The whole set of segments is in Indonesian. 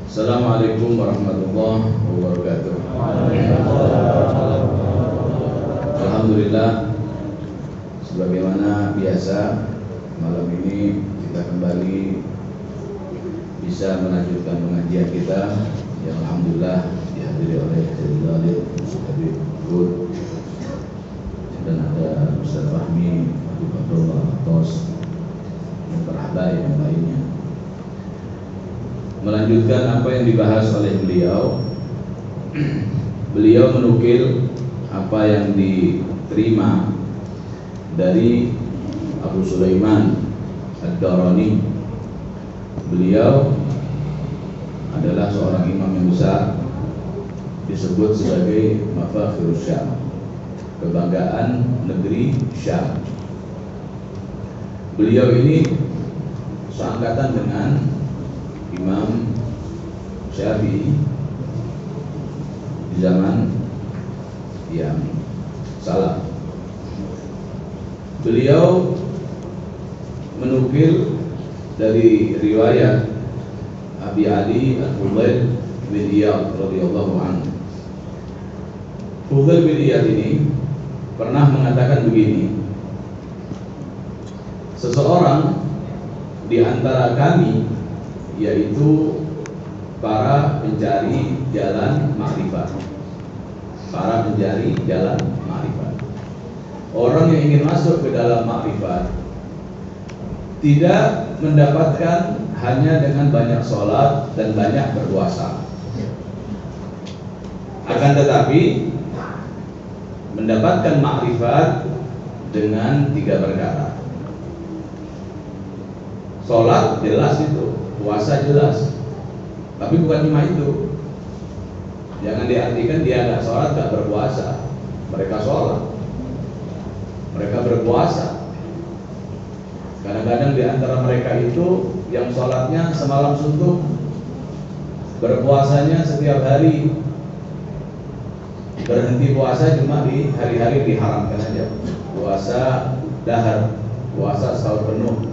Assalamualaikum warahmatullahi wabarakatuh. Alhamdulillah, sebagaimana biasa malam ini kita kembali bisa melanjutkan pengajian kita yang alhamdulillah dihadiri oleh Sayyidul Habib Gur dan ada Ustaz Fahmi, Abu Abdullah Tos dan para habaib yang lainnya. Melanjutkan apa yang dibahas oleh beliau. Beliau menukil apa yang diterima dari Abu Sulaiman Ad-Darani. Beliau adalah seorang imam yang besar, disebut sebagai Mafakhirus Syam, kebanggaan negeri Syam. Beliau ini seangkatan dengan Imam Syafi'i di zaman yang salah. Beliau menukil dari riwayat Abi Ali Al-Fudail bin Iyad radhiyallahu anhu. Fudail bin Iyad ini pernah mengatakan begini: seseorang di antara kami, yaitu para pencari jalan ma'rifat. Para pencari jalan ma'rifat. Orang yang ingin masuk ke dalam ma'rifat tidak mendapatkan hanya dengan banyak sholat dan banyak berpuasa, akan tetapi mendapatkan ma'rifat dengan 3 perkara. Sholat jelas itu, puasa jelas, tapi bukan cuma itu. Jangan diartikan dia nggak sholat, nggak berpuasa. Mereka sholat, mereka berpuasa. Kadang-kadang di antara mereka itu yang sholatnya semalam suntuk, berpuasanya setiap hari. Berhenti puasa cuma di hari-hari diharamkan aja. Puasa dahar, puasa setahun penuh.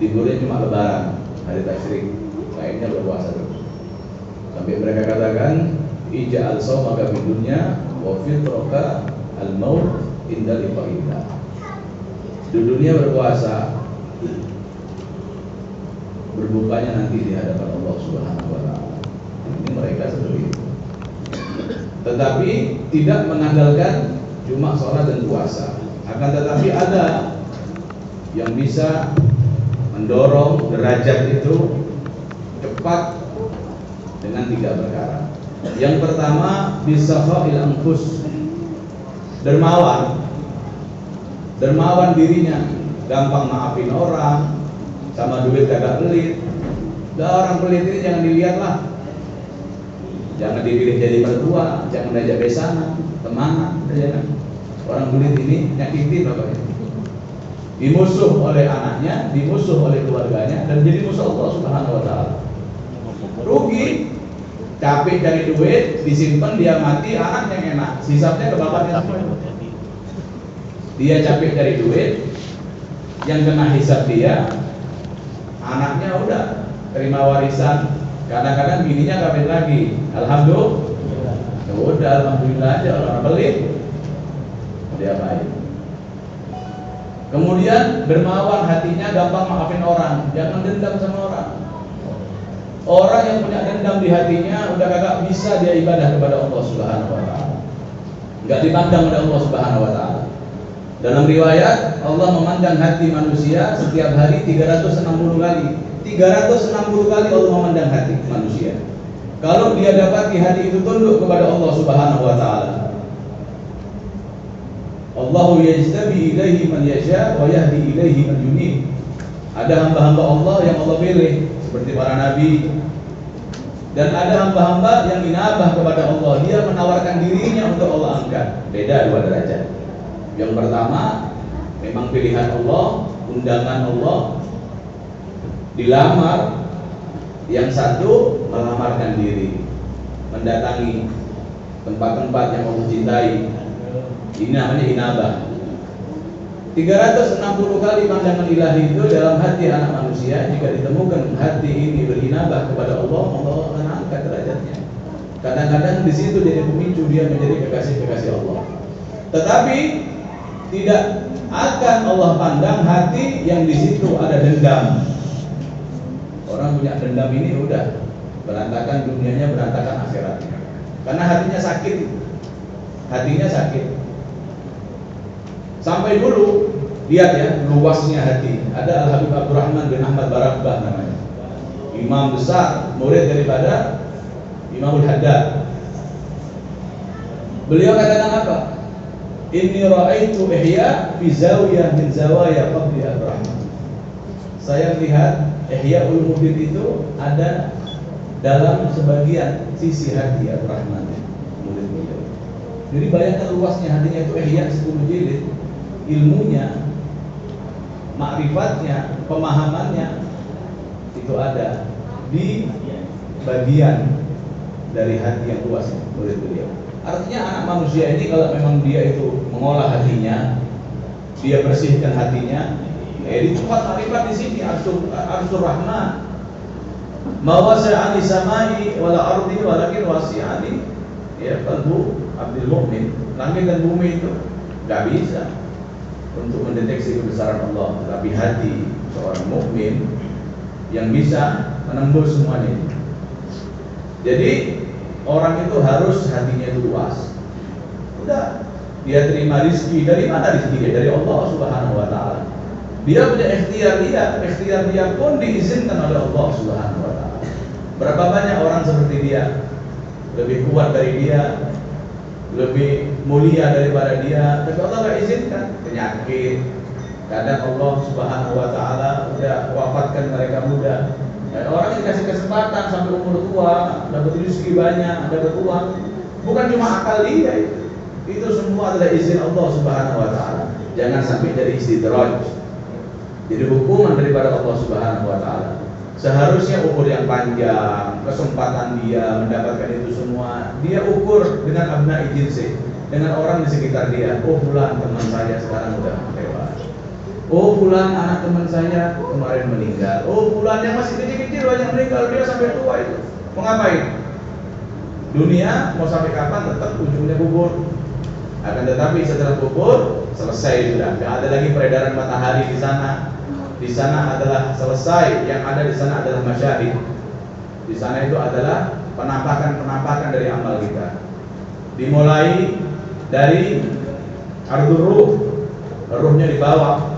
Liburnya cuma lebaran, hari tasyrik, lainnya berpuasa terus. Sampai mereka katakan, ija'al shaumaka fid dunya wa fitraka al-maut inda liqa'illah. Di dunia berpuasa, berbukanya nanti di hadapan Allah Subhanahu wa taala. Ini mereka seperti itu. Tetapi tidak mengandalkan cuma sholat dan puasa. Akan tetapi ada yang bisa mendorong derajat itu cepat dengan 3 perkara. Yang pertama, bisafail anfus, dermawan dirinya, gampang maafin orang, sama duit kagak pelit. Orang pelit ini jangan dilihat lah, jangan dipilih jadi mertua, jangan diajak besanan, temanan, ya. Orang pelit ini nyakitin bapaknya, dimusuh oleh anaknya, dimusuh oleh keluarganya, dan jadi musuh Allah Subhanahu wa taala. Rugi, capek cari duit, disimpan, dia mati, anak yang enak, sisanya ke bapaknya. Dia capek cari duit, yang kena hisab dia, anaknya udah terima warisan. Kadang-kadang bininya kawin lagi, alhamdulillah. Ya udah, alhamdulillah aja, orang pelit dia baik. Kemudian dermawan hatinya, gampang maafin orang, jangan dendam sama orang. Orang yang punya dendam di hatinya udah kagak bisa dia ibadah kepada Allah Subhanahu wa taala. Enggak dipandang oleh Allah Subhanahu wa taala. Dalam riwayat, Allah memandang hati manusia setiap hari 360 kali. 360 kali Allah memandang hati manusia. Kalau dia dapat di hati itu tunduk kepada Allah Subhanahu wa taala, Allahu yajtabi ilaihi man yasha wa yahdi ilaihi man yunib. Ada hamba-hamba Allah yang Allah pilih seperti para nabi, dan ada hamba-hamba yang inabah kepada Allah, dia menawarkan dirinya untuk Allah angkat. Beda 2 derajat. Yang pertama memang pilihan Allah, undangan Allah, dilamar. Yang satu melamarkan diri, mendatangi tempat-tempat yang Allah cintai. Ini namanya inabah. 360 kali pandangan ilahi itu dalam hati anak manusia. Jika ditemukan hati ini berinabah kepada Allah, Allah akan angkat derajatnya. Kadang-kadang di situ jadi pemicu dia menjadi kekasih-kekasih Allah. Tetapi tidak akan Allah pandang hati yang di situ ada dendam. Orang punya dendam ini udah berantakan dunianya, berantakan akhiratnya. Karena hatinya sakit. Hatinya sakit. Sampai dulu lihat ya luasnya hati. Ada Al-Habib Abdurrahman bin Ahmad Barabbah namanya, imam besar, murid daripada Imamul Haddad. Beliau katakan apa? Inni ra'aitu ihya fi zawiyah min zawaya qabli Abdurrahman. Saya lihat Ihya Ulumuddin itu ada dalam sebagian sisi hati Abdurrahman, murid beliau. Jadi bayangkan luasnya hatinya itu Ihya 10 jilid. Ilmunya, makrifatnya, pemahamannya itu ada di bagian dari hati yang luas murid beliau. Artinya anak manusia ini kalau memang dia itu mengolah hatinya, dia bersihkan hatinya, di tempat makrifat di sini Arsyur Rahman. Mawasi'ani samai wala ardi walakin wasi'ani ya qalbu abdul mu'min. Langit dan bumi itu enggak bisa untuk mendeteksi kebesaran Allah, tapi hati seorang mukmin yang bisa menembus semuanya. Jadi orang itu harus hatinya itu luas. Udah, dia terima rizki dari mana rizkinya? Dari Allah Subhanahu wa taala. Dia punya ikhtiar dia pun diizinkan oleh Allah Subhanahu wa taala. Berapa banyak orang seperti dia, lebih kuat dari dia, lebih mulia daripada dia, tapi Allah nggak izinkan. Penyakit, kadang Allah Subhanahu wa taala udah wafatkan mereka muda. Dan orang yang dikasih kesempatan sampai umur tua, dapat rezeki banyak, dapat uang, bukan cuma akal dia itu semua adalah izin Allah Subhanahu wa taala. Jangan sampai jadi istidraj, jadi hukuman daripada Allah Subhanahu wa taala. Seharusnya umur yang panjang, kesempatan dia mendapatkan itu semua, dia ukur dengan abna ijinsi, dengan orang di sekitar dia. Oh fulan teman saya sekarang udah dewasa. Oh fulan anak teman saya kemarin meninggal. Oh fulan yang masih kecil-kecil banyak meninggal, dia sampai tua itu. Mau ngapain? Dunia mau sampai kapan tetap ujungnya kubur. Akan tetapi setelah kubur selesai sudah. Tidak ada lagi peredaran matahari di sana. Di sana adalah selesai, yang ada di sana adalah masyahid. Di sana itu adalah penampakan-penampakan dari amal kita. Dimulai dari ardhur ruh, ruhnya dibawa.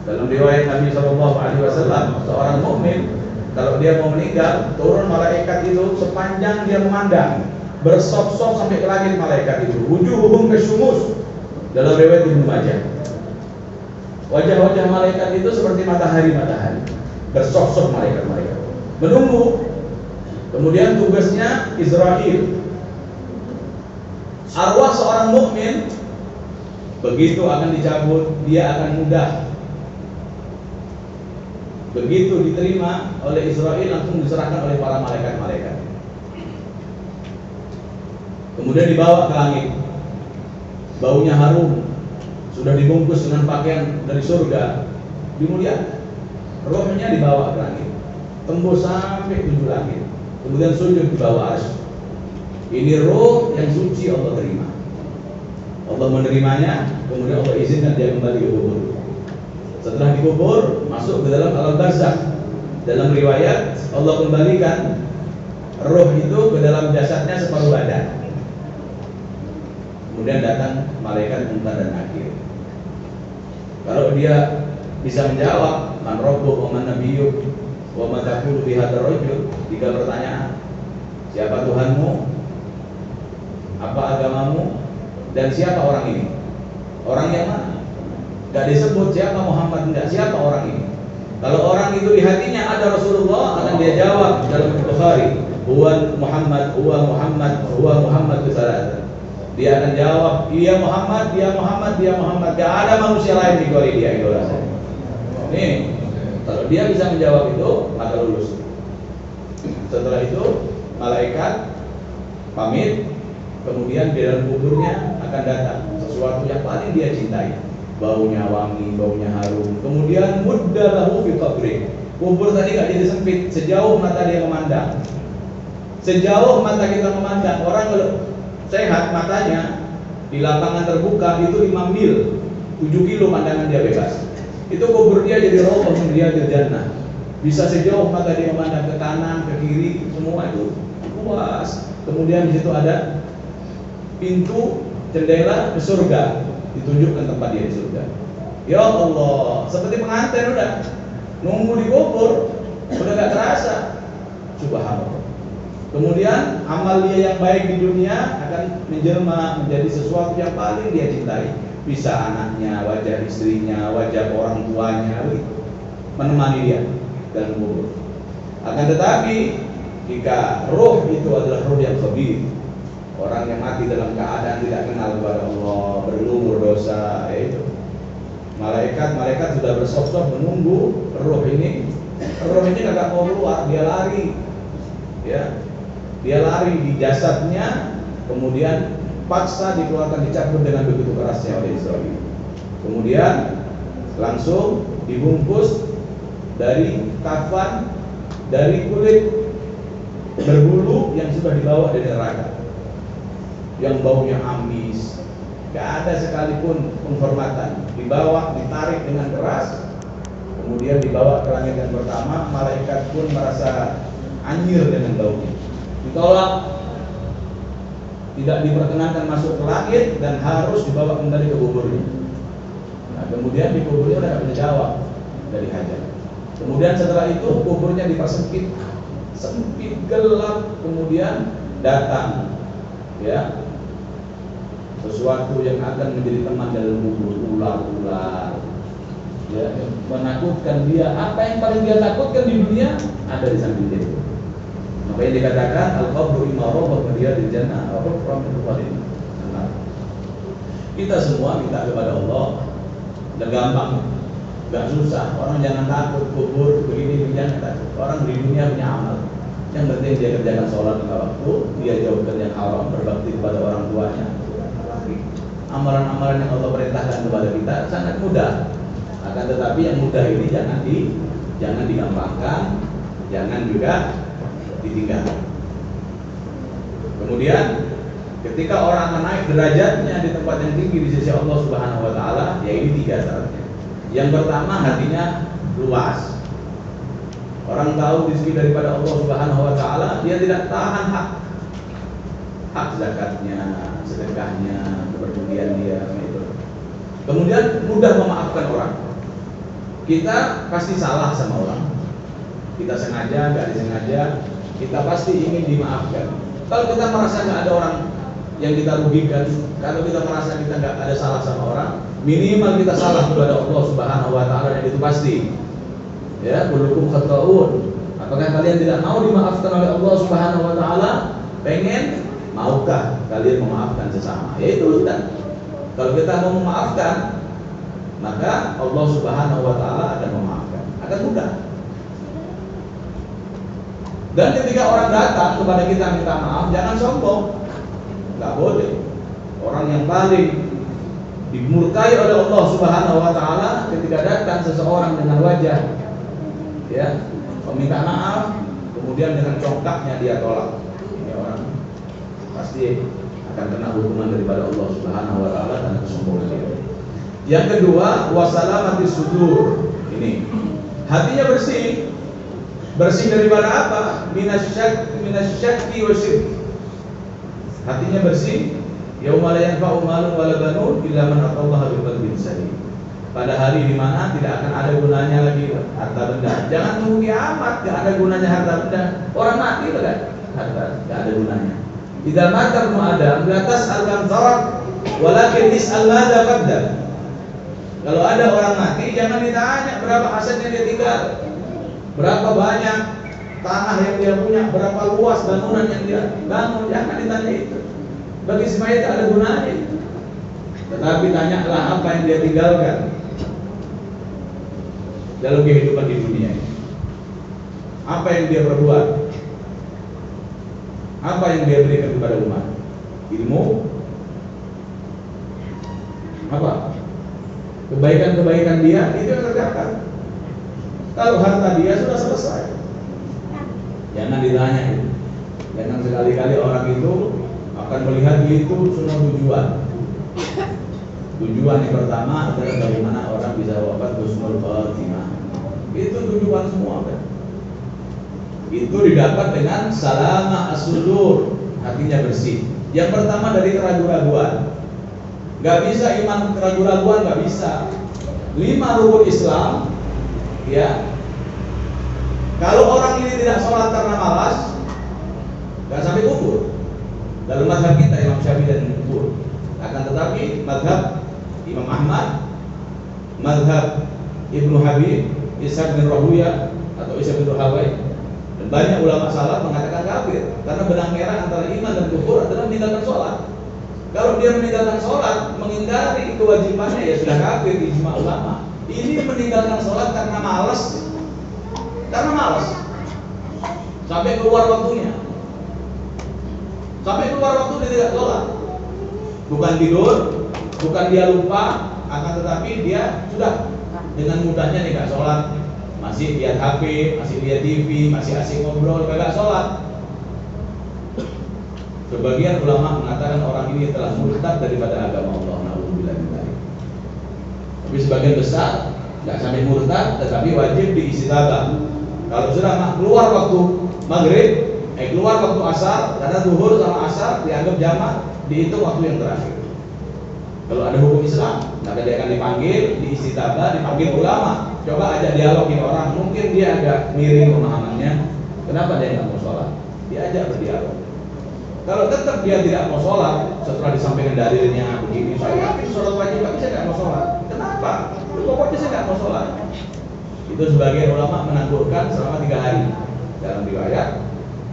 Dalam riwayat Nabi SAW, seorang mukmin kalau dia mau meninggal, turun malaikat itu sepanjang dia memandang, bersop-sop sampai ke langit malaikat itu. Wujuhuhum kasyumus. Dalam riwayat Ibnu Majah. Wajah-wajah malaikat itu seperti matahari-matahari, bersosok malaikat-malaikat menunggu. Kemudian tugasnya Israel, arwah seorang mukmin begitu akan dicabut, dia akan mudah. Begitu diterima oleh Israel, langsung diserahkan oleh para malaikat-malaikat. Kemudian dibawa ke langit, baunya harum, sudah dibungkus dengan pakaian dari surga, dimuliakan. Rohnya dibawa ke langit, tembus sampai 7 langit. Kemudian sujud di bawah arsy. Ini roh yang suci Allah terima. Allah menerimanya, kemudian Allah izinkan dia kembali ke kubur. Setelah dikubur, masuk ke dalam alam barzakh. Dalam riwayat, Allah kembalikan roh itu ke dalam jasadnya separuh badan. Kemudian datang malaikat Munkar dan Nakir. Kalau dia bisa menjawab, man rabbuka wa man nabiyyuk wa ma taqulu bi hadzal rajul, 3 pertanyaan. Siapa Tuhanmu? Apa agamamu? Dan siapa orang ini? Orang yang mana? Gak disebut siapa Muhammad, enggak, siapa orang ini. Kalau orang itu di hatinya ada Rasulullah, akan dia jawab dalam Bukhari, huwa Muhammad, huwa Muhammad, huwa Muhammad bisalat. Dia akan jawab, dia Muhammad, dia Muhammad, dia Muhammad. Gak ada manusia lain kecuali dia, idola saya. Nih, kalau dia bisa menjawab itu, maka lulus. Setelah itu, malaikat pamit, kemudian di dalam kuburnya akan datang sesuatu yang paling dia cintai. baunya wangi, baunya harum. Kemudian muddalahu fi qabri. Kubur tadi nggak jadi sempit, sejauh mata dia memandang. Sejauh mata kita memandang, orang kalau sehat matanya di lapangan terbuka itu 5 mil, 7 kilo pandangan dia bebas. Itu kubur dia jadi rawdah min riyadil jannah. Bisa sejauh mata dia memandang ke kanan, ke kiri, semua itu luas. Kemudian di situ ada pintu jendela ke surga, ditunjukkan tempat dia di surga. Ya Allah, seperti pengantin udah nunggu di kubur, udah gak terasa. Subhanallah. Kemudian amal dia yang baik di dunia akan menjelma menjadi sesuatu yang paling dia cintai. Bisa anaknya, wajah istrinya, wajah orang tuanya, menemani dia dalam kubur. Akan tetapi jika roh itu adalah roh yang khabith, orang yang mati dalam keadaan tidak kenal kepada Allah, berlumur dosa, itu malaikat sudah bersop-sop menunggu roh ini. Roh ini kagak mau keluar, dia lari, ya, dia lari di jasadnya, kemudian paksa dikeluarkan, dicabut dengan begitu kerasnya oleh Israel. Kemudian langsung dibungkus dari kafan dari kulit berbulu yang sudah dibawa dari neraka, yang baunya amis. Gak ada sekalipun penghormatan. Dibawa, ditarik dengan keras, kemudian dibawa ke langit yang pertama. Malaikat pun merasa anjir dengan baunya. Ditolak, tidak diperkenankan masuk ke langit dan harus dibawa kembali ke kuburnya. Nah, kemudian di kuburnya udah gak bisa jawab dari hajat. Kemudian setelah itu kuburnya dipersempit, sempit, gelap. Kemudian datang, ya, sesuatu yang akan menjadi teman dalam kubur, ular-ular, ya, menakutkan dia. Apa yang paling dia takutkan di dunia ada di samping dia. Makanya dikatakan al-qabru imarah wa riyadil jannah wa hufratun min riyadil jannah. Kita semua minta kepada Allah, dan gampang, gak susah. Orang jangan takut kubur begini, jangan takut. Orang di dunia punya amal. Yang penting dia kerjakan sholat lima waktu, dia jauhkan yang haram, berbakti kepada orang tuanya. Amalan-amalan yang Allah perintahkan kepada kita sangat mudah. Akan tetapi yang mudah ini jangan digampangkan, jangan juga ditinggalkan. Kemudian ketika orang akan naik derajatnya di tempat yang tinggi di sisi Allah Subhanahu wa taala, ya ini 3 syaratnya. Yang pertama, hatinya luas. Orang tahu rezeki daripada Allah Subhanahu wa taala, dia tidak tahan hak zakatnya, sedekahnya, kepedulian dia itu. Kemudian mudah memaafkan orang. Kita pasti salah sama orang. Kita sengaja, nggak disengaja, kita pasti ingin dimaafkan. Kalau kita merasa nggak ada orang yang kita rugikan, kalau kita merasa kita nggak ada salah sama orang, minimal kita salah kepada Allah Subhanahu wa taala, dan itu pasti. Ya, kullukum khata'un. Apakah kalian tidak mau dimaafkan oleh Allah Subhanahu wa taala? Pengen? Maukah kalian memaafkan sesama? Ya itu sudah. Kalau kita mau memaafkan, maka Allah Subhanahu wa taala akan memaafkan. Akan mudah. Dan ketika orang datang kepada kita minta maaf, jangan sombong. Enggak boleh. Orang yang paling dimurkai oleh Allah Subhanahu wa taala ketika datang seseorang dengan wajah, ya, meminta maaf, kemudian dengan congkaknya dia tolak. Ini orang pasti akan kena hukuman daripada Allah Subhanahu wa taala karena kesombongan dia. Yang kedua, wasalamatis sudur. Ini hatinya bersih. Bersih daripada apa? Minasyakki wa syirk. Hatinya bersih. Yauma la yanfa'u malun wala banun illa man atallaha biqalbin salim. Pada hari di mana tidak akan ada gunanya lagi harta benda. Jangan tunggu kiamat, tidak ada gunanya harta benda. Orang mati loh kan? Harta tidak ada gunanya. Idza mata ibnu Adam la tas'al kam tarak walakin is'al madza qaddam. Kalau ada orang mati jangan ditanya berapa asetnya dia tinggal, berapa banyak tanah yang dia punya, berapa luas bangunan yang dia bangun, jangan ditanya itu. Bagi si mayit tak ada gunanya itu. Tetapi tanyalah apa yang dia tinggalkan dalam kehidupan di dunia ini. Apa yang dia perbuat? Apa yang dia berikan kepada umat? Ilmu? Apa? kebaikan-kebaikan dia itu yang tercatat. Kalau harta dia sudah selesai, jangan ditanya itu. Jangan sekali-kali orang itu akan melihat itu semua tujuan. Tujuan yang pertama adalah bagaimana orang bisa wafat husnul khatimah. Itu tujuan semua kan. Itu didapat dengan salama as-sudur, hatinya bersih. Yang pertama dari keraguan-raguan. Gak bisa iman keraguan-raguan, gak bisa. 5 rukun Islam, ya. Kalau orang ini tidak sholat karena malas, gak sampai kubur. Dalam mazhab kita Imam Syafi'i dan kubur. Akan tetapi mazhab Imam Ahmad, mazhab Ibnu Habib, Ishaq bin Rahuyah atau Ishaq bin Rahawai, dan banyak ulama salaf mengatakan kafir karena benang merah antara iman dan kufur adalah meninggalkan sholat. Kalau dia meninggalkan sholat, mengingkari kewajibannya, ya sudah kafir di ijma ulama. Ini meninggalkan sholat karena malas, sampai keluar waktunya, sampai keluar waktu dia tidak sholat. Bukan tidur, bukan dia lupa, akan tetapi dia sudah dengan mudahnya nih gak sholat, masih lihat HP, masih lihat TV, masih asik ngobrol, gak sholat. Sebagian ulama mengatakan orang ini telah murtad daripada agama Allah. Na'udzubillah min dzalik. Tapi sebagian besar tidak sampai murtad, tetapi wajib diistitabah. Kalau sudah keluar waktu maghrib, keluar waktu asar, karena zuhur sama asar dianggap jamak, dihitung waktu yang terakhir. Kalau ada hukum Islam, maka dia akan dipanggil, diistitabah, dipanggil ulama. Coba ajak dialog ini orang, mungkin dia agak miring pemahamannya. Kenapa dia nggak mau sholat? Diajak berdialog. Kalau tetap dia tidak mau sholat, setelah disampaikan dalilnya begini, saya yakin sholat wajib, tapi saya nggak mau sholat. Kenapa? Pokoknya saya nggak mau sholat. Itu sebagian ulama menangguhkan selama 3 hari. Dalam riwayat,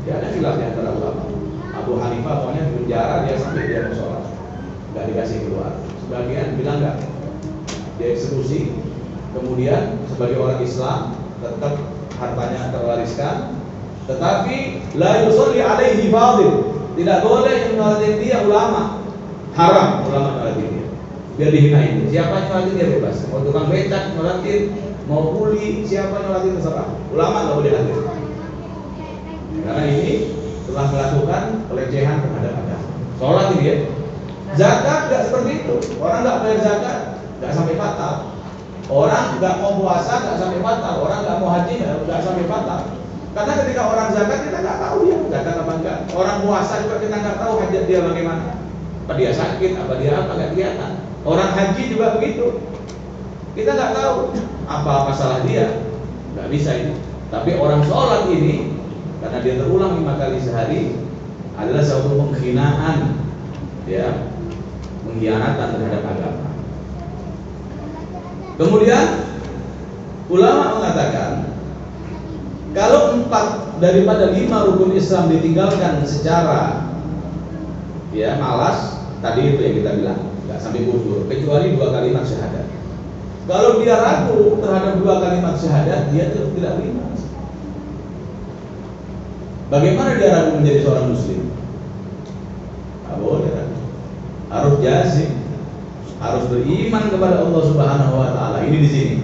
dia ada khilaf di antara ulama. Abu Hanifah pokoknya di penjara dia sampai dia mau sholat, nggak dikasih keluar. Sebagian bilang nggak, dieksekusi. Kemudian sebagai orang Islam tetap hartanya terwariskan, tetapi la yusolli alaihi fadil. Tidak boleh nyolatin dia ulama, haram ulama nyolatin dia, biar dihinain. Siapa nyolatin dia bebas, mau tukang becak nyolatin, mau kuli, siapa nyolatin terserah. Ulama nggak boleh hadir, karena ini telah melakukan pelecehan terhadap agama. Sholat ini ya, zakat nggak seperti itu. Orang nggak bayar zakat nggak sampai fatal. Orang nggak mau puasa nggak sampai fatal. Orang nggak mau haji nggak sampai fatal. Karena ketika orang zakat kita nggak tahu dia zakat apa enggak. Orang puasa juga kita nggak tahu hajat dia bagaimana. Apa dia sakit, apa dia apa nggak kelihatan. Orang haji juga begitu. Kita nggak tahu apa salah dia, nggak bisa ini. Tapi orang sholat ini karena dia terulang 5 kali sehari adalah suatu penghinaan, ya, pengkhianatan terhadap agama. Kemudian ulama mengatakan kalau 4 daripada 5 rukun Islam ditinggalkan secara ya malas, tadi itu yang kita bilang nggak sampai kufur, kecuali 2 kalimat syahadat. Kalau dia ragu terhadap 2 kalimat syahadat, dia tidak beriman. Bagaimana dia ragu menjadi seorang muslim? Tak boleh ragu. Harus jazim, harus beriman kepada Allah Subhanahu wa taala. Ini di sini.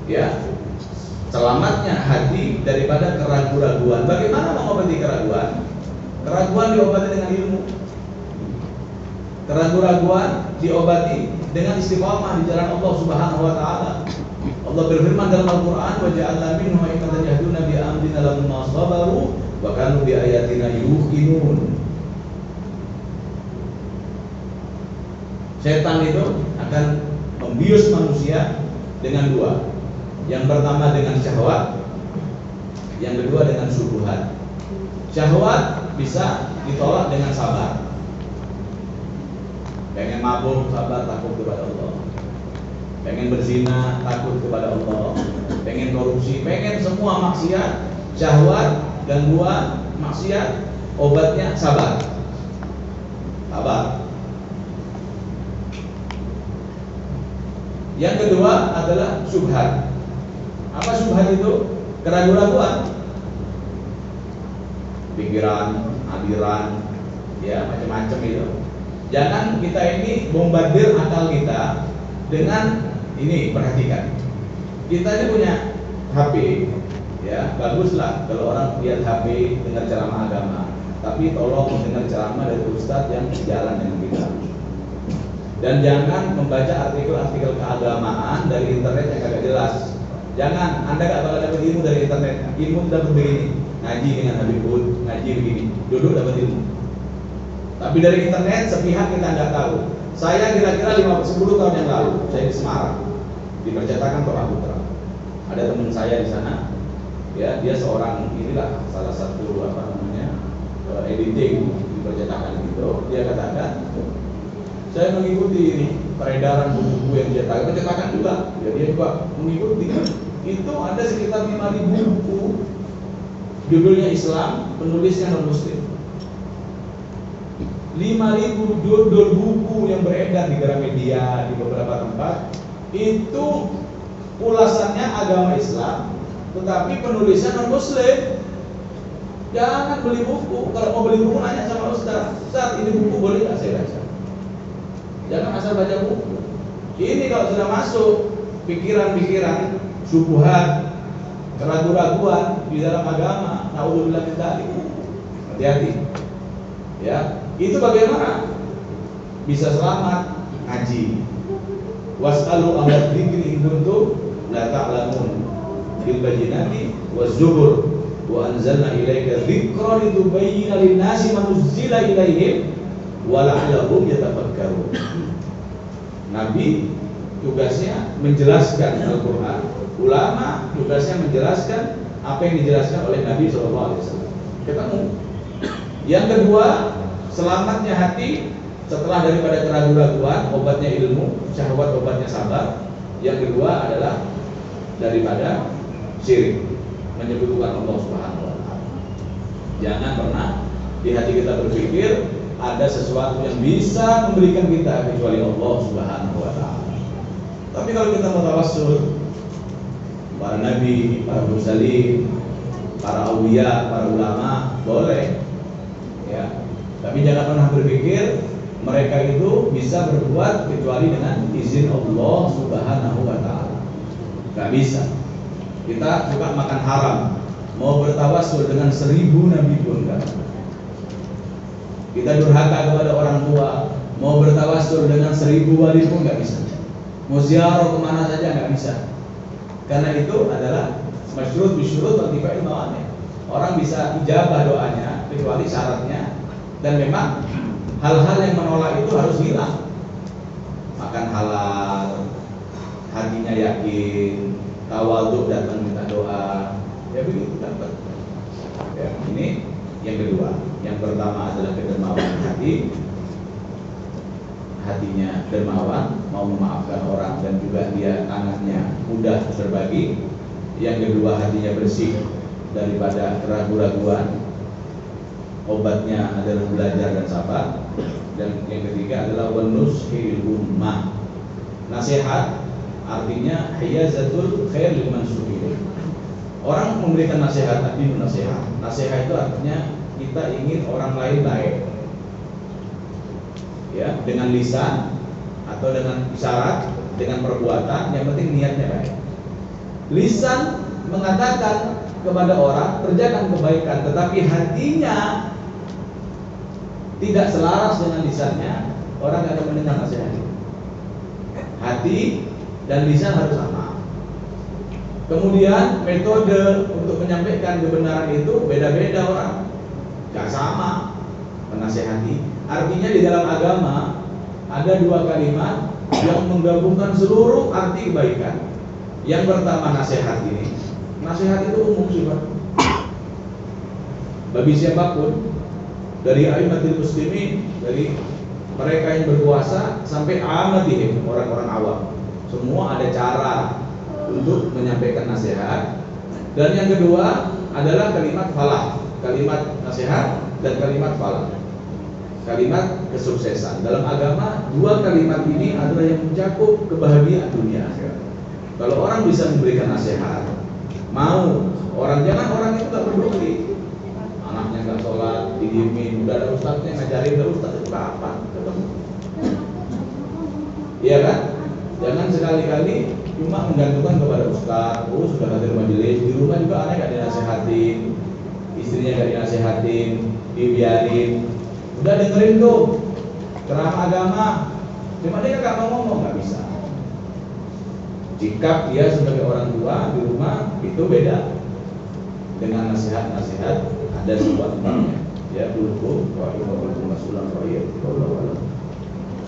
Ya. Selamatnya hati daripada keraguan-raguan. Bagaimana mengobati keraguan? Keraguan diobati dengan ilmu. Keraguan-raguan diobati dengan istiqamah di jalan Allah Subhanahu wa taala. Allah berfirman dalam Al-Qur'an, "Wa ja'alna minhum a'immatan yahduna bi amrina lamma sabaru wa kanu bi ayatina yuqinun." Setan itu akan membius manusia dengan 2. Yang pertama dengan syahwat, yang kedua dengan syubhat. Syahwat bisa ditolak dengan sabar. Pengen mabuk, sabar, takut kepada Allah. Pengen berzina, takut kepada Allah. Pengen korupsi, pengen semua maksiat, syahwat, gangguan, maksiat, obatnya sabar. Sabar. Yang kedua adalah syubhat. Apa syubhat itu? Keraguan-raguan, pikiran, aliran, ya macam-macam itu. Jangan kita ini bombardir akal kita dengan Ini perhatikan. Kita ini punya HP, ya baguslah kalau orang lihat HP dengar ceramah agama. Tapi tolong mendengar ceramah dari ustadz yang sejalan dengan kita. Dan jangan membaca artikel-artikel keagamaan dari internet yang agak jelas. Jangan, Anda gak bakal dapat ilmu dari internet. Ilmu dapat begini, ngaji dengan Habibud, ngaji begini, duduk dapat ilmu. Tapi dari internet sepihak kita nggak tahu. Saya kira-kira 10 tahun yang lalu, saya di Semarang, di percetakan Tora Putra. Ada teman saya di sana, ya dia seorang inilah salah satu editing di percetakan itu. Dia katakan, saya mengikuti ini peredaran buku-buku yang dia tahu, percetakan juga. Ya, dia juga mengikuti. Itu ada sekitar 5.000 buku, judulnya Islam, penulisnya non Muslim. 5.000 judul buku yang beredar di Gramedia, di beberapa tempat, itu ulasannya agama Islam, tetapi penulisnya non Muslim. Jangan beli buku. Kalau mau beli buku nanya sama Ustaz, Ustaz ini buku boleh nggak saya baca? Jangan asal baca buku. Ini kalau sudah masuk pikiran-pikiran syubhat, keraguan-raguan di dalam agama, naudzubillah min dzalik. Hati-hati. Ya, itu bagaimana bisa selamat? Ngaji. Was'alu ahla dzikri in kuntum la ta'lamun. Bil bayyinati waz zubur wa anzalna ilaika dzikra litubayyana lin-nasi ma nuzila ilaihim wa la'allahum yatafakkarun. Nabi tugasnya menjelaskan Al-Qur'an. Ulama tugasnya menjelaskan apa yang dijelaskan oleh Nabi SAW. Ketemu. Yang kedua, selamatnya hati setelah daripada keraguan-raguan, obatnya ilmu, syahwat obatnya sabar. Yang kedua adalah daripada syirik, menyebutkan Allah Subhanahu wa taala. Jangan pernah di hati kita berpikir ada sesuatu yang bisa memberikan kita kecuali Allah Subhanahu wa taala. Tapi kalau kita mau tawassul, para nabi, para mursalin, para aulia, para ulama, boleh. Ya. Tapi jangan pernah berpikir mereka itu bisa berbuat kecuali dengan izin Allah Subhanahu wa taala. Gak bisa. Kita suka makan haram, mau bertawassul dengan 1000 nabi pun enggak. Kita durhaka kepada orang tua, mau bertawassul dengan 1000 wali pun enggak bisa. Mau ziarah kemana saja enggak bisa. Karena itu adalah masyruut bisyurut wa tifa'il mawani'. Orang bisa ijabah doanya kecuali syaratnya, dan memang hal-hal yang menolak itu harus hilang. Makan halal, hatinya yakin, tawadhu datang minta doa, ya begitu dapat. Ya, ini yang kedua. Yang pertama adalah kedermawanan hati, hatinya dermawan, mau memaafkan orang dan juga dia tangannya mudah berbagi. Yang kedua, hatinya bersih daripada keraguan-raguan, obatnya adalah belajar dan sabar. Dan yang ketiga adalah wanushil ummah, nasihat, artinya hiyazatul khair lil mansuhin. Orang memberikan nasihat, tapi nasihat. Nasihat itu artinya kita ingin orang lain baik, ya, dengan lisan atau dengan isyarat, dengan perbuatan, yang penting niatnya baik. Lisan mengatakan kepada orang kerjakan kebaikan, tetapi hatinya tidak selaras dengan lisannya, orang tidak akan mendengar nasihat itu. Hati dan lisan harus sama. Kemudian metode untuk menyampaikan kebenaran itu beda-beda orang, gak sama menasihati. Artinya di dalam agama ada 2 kalimat yang menggabungkan seluruh arti kebaikan. Yang pertama nasihat ini, nasihat itu umum sifat. Bagi siapapun, dari a'immatul muslimin, dari mereka yang berkuasa sampai amatihim, orang-orang awam, semua ada cara untuk menyampaikan nasihat. Dan yang kedua adalah kalimat falah, kalimat nasihat dan kalimat falah, kalimat kesuksesan. Dalam agama 2 kalimat ini adalah yang mencakup kebahagiaan dunia akhirat. Kalau orang bisa memberikan nasihat, mau orang, jangan orang itu gak peduli, anaknya gak sholat, didiemin, udah ada ustadznya ngajarin, terus ustadz itu kapan ketemu? Iya kan? Jangan sekali-kali cuma menggantungkan kepada ustaz. Oh, sudah hadir majelis, di rumah juga anaknya gak dinasehatin, istrinya gak dinasehatin, dibiarin. Udah dengerin tuh ceramah agama, cuma dia gak mau ngomong, gak bisa. Sikap dia sebagai orang tua di rumah itu beda dengan nasihat-nasihat ada sebuah tempatnya. Ya, dulu, wa ibu masulah,